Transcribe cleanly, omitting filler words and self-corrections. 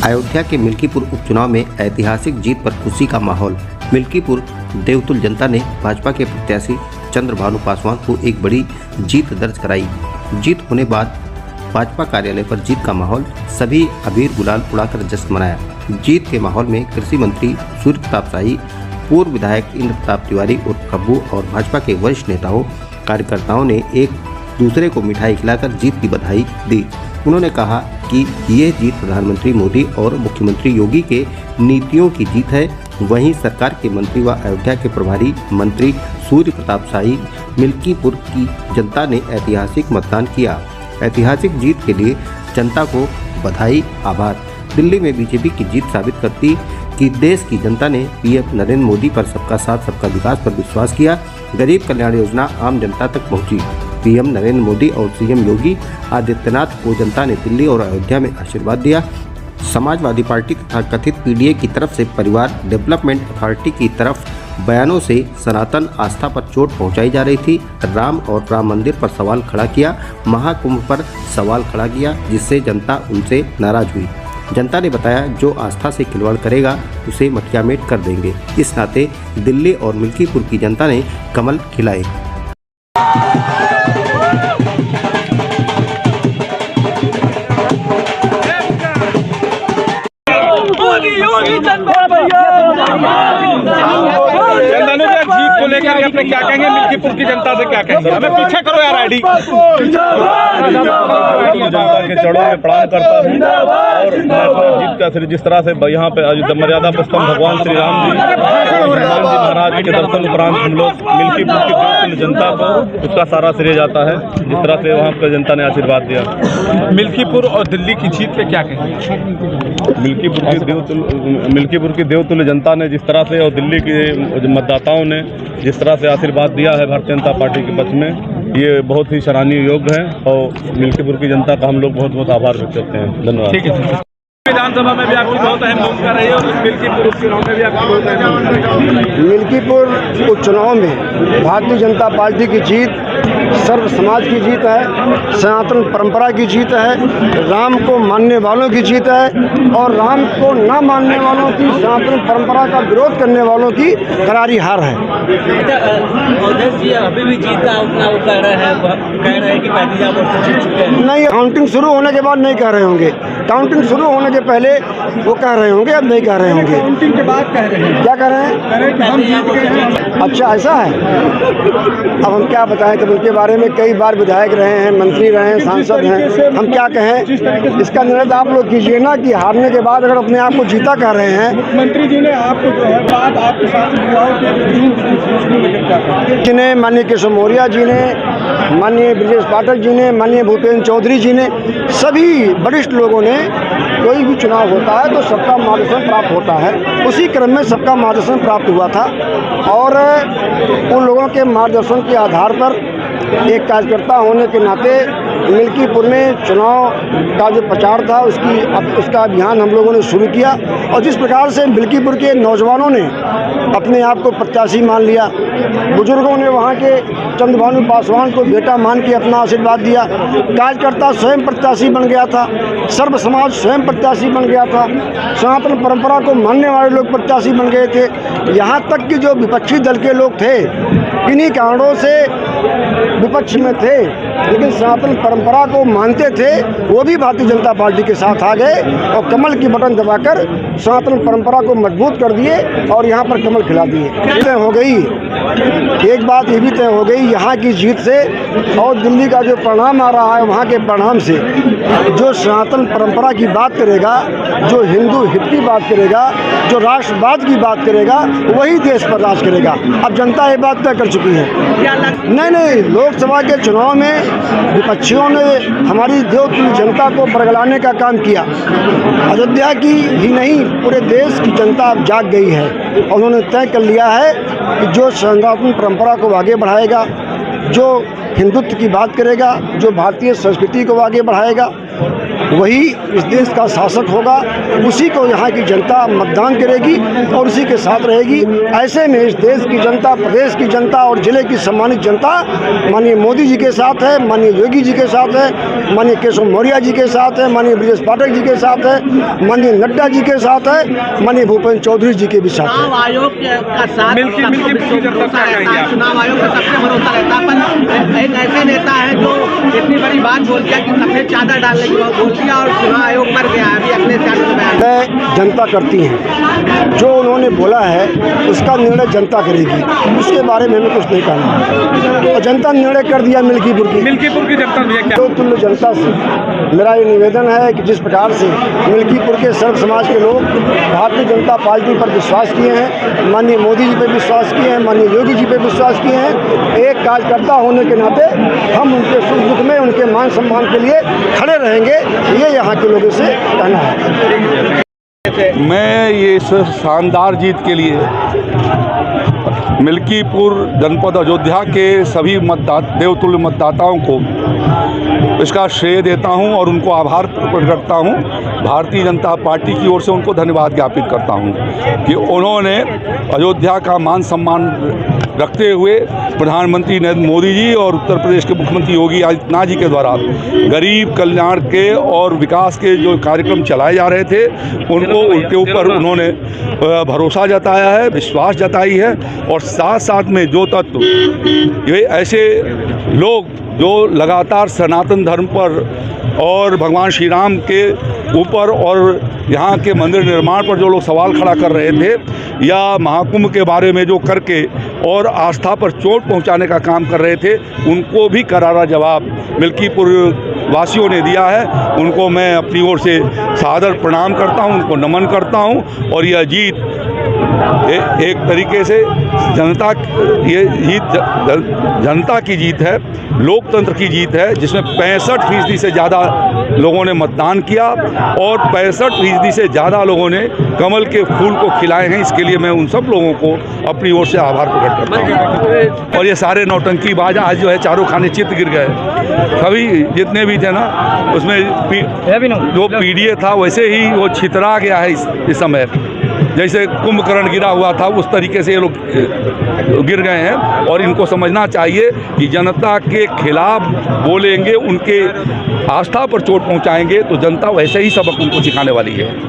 अयोध्या के मिल्कीपुर उपचुनाव में ऐतिहासिक जीत पर खुशी का माहौल। मिल्कीपुर देवतुल जनता ने भाजपा के प्रत्याशी चंद्रभानु पासवान को एक बड़ी जीत दर्ज कराई। जीत होने बाद भाजपा कार्यालय पर जीत का माहौल, सभी अबीर गुलाल उड़ाकर जश्न मनाया। जीत के माहौल में कृषि मंत्री सूर्य प्रताप शाही, पूर्व विधायक इंद्र प्रताप तिवारी और कब्बू और भाजपा के वरिष्ठ नेताओं कार्यकर्ताओं ने एक दूसरे को मिठाई खिलाकर जीत की बधाई दी। उन्होंने कहा कि ये जीत प्रधानमंत्री मोदी और मुख्यमंत्री योगी के नीतियों की जीत है। वहीं सरकार के मंत्री व अयोध्या के प्रभारी मंत्री सूर्य प्रताप शाही, मिल्कीपुर की जनता ने ऐतिहासिक मतदान किया। ऐतिहासिक जीत के लिए जनता को बधाई, आभार। दिल्ली में बीजेपी की जीत साबित करती कि देश की जनता ने पीएम नरेंद्र मोदी पर सबका साथ सबका विकास पर विश्वास किया। गरीब कल्याण योजना आम जनता तक पहुंची। पीएम नरेंद्र मोदी और सीएम योगी आदित्यनाथ को जनता ने दिल्ली और अयोध्या में आशीर्वाद दिया। समाजवादी पार्टी तथा कथित पीडीए की तरफ से परिवार डेवलपमेंट अथॉरिटी की तरफ बयानों से सनातन आस्था पर चोट पहुंचाई जा रही थी। राम और राम मंदिर पर सवाल खड़ा किया, महाकुंभ पर सवाल खड़ा किया, जिससे जनता उनसे नाराज हुई। जनता ने बताया जो आस्था से खिलवाड़ करेगा उसे मटियामेट कर देंगे। इस नाते दिल्ली और मिल्कीपुर की जनता ने कमल खिलाए। जीत को लेकर के अपने क्या कहेंगे, मिल्कीपुर की जनता से क्या कहेंगे? हमें पीछे करो यार आईडी। जनता के चढ़ों में प्रणाम करता हूँ और जीत का श्री जिस तरह से यहाँ पे मर्यादा पुरुषोत्तम भगवान श्री राम जी महाराज के दर्शन उपरांत हम लोग मिल्कीपुर की जनता को उसका सारा श्रेय जाता है, जिस तरह से वहाँ पर जनता ने आशीर्वाद दिया। मिल्कीपुर और दिल्ली की जीत पे क्या कहेंगे? मिल्कीपुर की देवतुल्य जनता ने जिस तरह से और दिल्ली के मतदाताओं ने जिस तरह से आशीर्वाद दिया है भारतीय जनता पार्टी के पक्ष में, ये बहुत ही सराहनीय योग्य है और मिल्कीपुर की जनता का हम लोग बहुत बहुत आभार व्यक्त करते हैं। धन्यवाद। ठीक है। विधानसभा में भी आपकी बहुत अहम भूमिका रही है और मिल्कीपुर उपचुनाव में भी आपकी बहुत अहम। मिल्कीपुर उपचुनाव में भारतीय जनता पार्टी की जीत सर्व समाज की जीत है, सनातन परंपरा की जीत है, राम को मानने वालों की जीत है और राम को ना मानने वालों की, सनातन परंपरा का विरोध करने वालों की करारी हार है। अभी भी जीत का उतना वो कह रहे हैं कि जीत चुके हैं। नहीं, काउंटिंग शुरू होने के बाद नहीं कह रहे होंगे। काउंटिंग शुरू होने के पहले वो कह रहे होंगे, अब नहीं कह रहे होंगे। काउंटिंग के बाद कह रहे हैं। क्या कह रहे हैं कि हम जीत गए हैं। अच्छा, ऐसा है। अब हम क्या बताएं कि उनके बारे में कई बार विधायक रहे हैं, मंत्री रहे हैं, सांसद हैं, हम क्या कहें? इसका निर्णय आप लोग कीजिए ना कि हारने के बाद अगर अपने आप को जीता कह रहे हैं। मुख्यमंत्री जी ने आपको जो है बात आपके साथ जिन्हें माननीय केशव मौर्य जी ने, माननीय ब्रजेश पाठक जी ने, माननीय भूपेंद्र चौधरी जी ने, सभी वरिष्ठ लोगों ने, कोई भी चुनाव होता है तो सबका मार्गदर्शन प्राप्त होता है। उसी क्रम में सबका मार्गदर्शन प्राप्त हुआ था और उन लोगों के मार्गदर्शन के आधार पर एक कार्यकर्ता होने के नाते मिल्कीपुर में चुनाव का जो प्रचार था उसका अभियान हम लोगों ने शुरू किया और जिस प्रकार से मिल्कीपुर के नौजवानों ने अपने आप को प्रत्याशी मान लिया, बुजुर्गों ने वहाँ के चंद्रभानु पासवान को बेटा मान के अपना आशीर्वाद दिया, कार्यकर्ता स्वयं प्रत्याशी बन गया था, सर्व समाज स्वयं प्रत्याशी बन गया था, सनातन परंपरा को मानने वाले लोग प्रत्याशी बन गए थे। यहाँ तक कि जो विपक्षी दल के लोग थे, किन्हीं कारणों से विपक्ष में थे लेकिन सनातन परंपरा को मानते थे, वो भी भारतीय जनता पार्टी के साथ आ गए और कमल की बटन दबाकर सनातन परंपरा को मजबूत कर दिए और यहाँ पर कमल खिला दिए। तय हो गई, एक बात ये भी तय हो गई यहाँ की जीत से और दिल्ली का जो परिणाम आ रहा है वहाँ के परिणाम से, जो सनातन परंपरा की बात करेगा, जो हिंदू हित की बात करेगा, जो राष्ट्रवाद की बात करेगा, वही देश पर राज करेगा। अब जनता ये बात तय कर चुकी है। नहीं, लोकसभा के चुनाव में विपक्षियों ने हमारी देवतुल्य जनता को बरगलाने का काम किया। अयोध्या की ही नहीं, पूरे देश की जनता अब जाग गई है और उन्होंने तय कर लिया है कि जो सनातन परंपरा को आगे बढ़ाएगा, जो हिंदुत्व की बात करेगा, जो भारतीय संस्कृति को आगे बढ़ाएगा, वही इस देश का शासक होगा, उसी को यहाँ की जनता मतदान करेगी और उसी के साथ रहेगी। ऐसे में इस देश की जनता, प्रदेश की जनता और जिले की सम्मानित जनता माननीय मोदी जी के साथ है, माननीय योगी जी के साथ है, माननीय केशव मौर्य जी के साथ है, माननीय ब्रजेश पाठक जी के साथ है, माननीय नड्डा जी के साथ है, माननीय भूपेंद्र चौधरी जी के भी साथ है। चुनाव आयोग का साथ चुनाव आयोग का सबसे भरोसा रहता है, पर एक ऐसे नेता है जो इतनी बड़ी बात बोल दिया कि सफेद चादर डालने की बात बोल दिया और चुनाव आयोग पर गया अभी अगले निर्णय जनता करती है, जो उन्होंने बोला है उसका निर्णय जनता करेगी, उसके बारे में हमें कुछ नहीं कहना है। और जनता ने निर्णय कर दिया मिल्कीपुर की जनता देवतुल्य जनता से मेरा ये निवेदन है कि जिस प्रकार से मिल्कीपुर के सर्व समाज के लोग भारतीय जनता पार्टी पर विश्वास किए हैं, माननीय मोदी जी पर विश्वास किए हैं, माननीय योगी जी पर विश्वास किए हैं, एक कार्यकर्ता होने के नाते हम उनके सुख दुख में उनके मान सम्मान के लिए खड़े रहेंगे, ये यहाँ के लोगों से कहना है। मैं ये इस शानदार जीत के लिए मिल्कीपुर जनपद अयोध्या के सभी देवतुल्य मतदाताओं को इसका श्रेय देता हूं और उनको आभार प्रकट करता हूं। भारतीय जनता पार्टी की ओर से उनको धन्यवाद ज्ञापित करता हूं कि उन्होंने अयोध्या का मान सम्मान रखते हुए प्रधानमंत्री नरेंद्र मोदी जी और उत्तर प्रदेश के मुख्यमंत्री योगी आदित्यनाथ जी के द्वारा गरीब कल्याण के और विकास के जो कार्यक्रम चलाए जा रहे थे उनके ऊपर उन्होंने भरोसा जताया है, विश्वास जताई है। और साथ साथ में जो तत्व ये ऐसे लोग जो लगातार सनातन धर्म पर और भगवान श्री राम के ऊपर और यहाँ के मंदिर निर्माण पर जो लोग सवाल खड़ा कर रहे थे या महाकुंभ के बारे में जो करके और आस्था पर चोट पहुँचाने का काम कर रहे थे, उनको भी करारा जवाब मिल्कीपुर वासियों ने दिया है। उनको मैं अपनी ओर से सादर प्रणाम करता हूँ, उनको नमन करता हूँ। और यह जीत एक तरीके से जनता की जीत है, लोकतंत्र की जीत है, जिसमें 65% से ज़्यादा लोगों ने मतदान किया और 65% से ज़्यादा लोगों ने कमल के फूल को खिलाए हैं। इसके लिए मैं उन सब लोगों को अपनी ओर से आभार प्रकट करता हूँ। और ये सारे नौटंकीबाज आज जो है चारों खाने चित्त गिर गए, सभी जितने भी थे ना, उसमें जो पीडीए था वैसे ही वो छितरा गया है इस समय। जैसे कुंभकर्ण गिरा हुआ था उस तरीके से ये लोग गिर गए हैं। और इनको समझना चाहिए कि जनता के खिलाफ बोलेंगे, उनके आस्था पर चोट पहुंचाएंगे तो जनता वैसे ही सबक उनको सिखाने वाली है।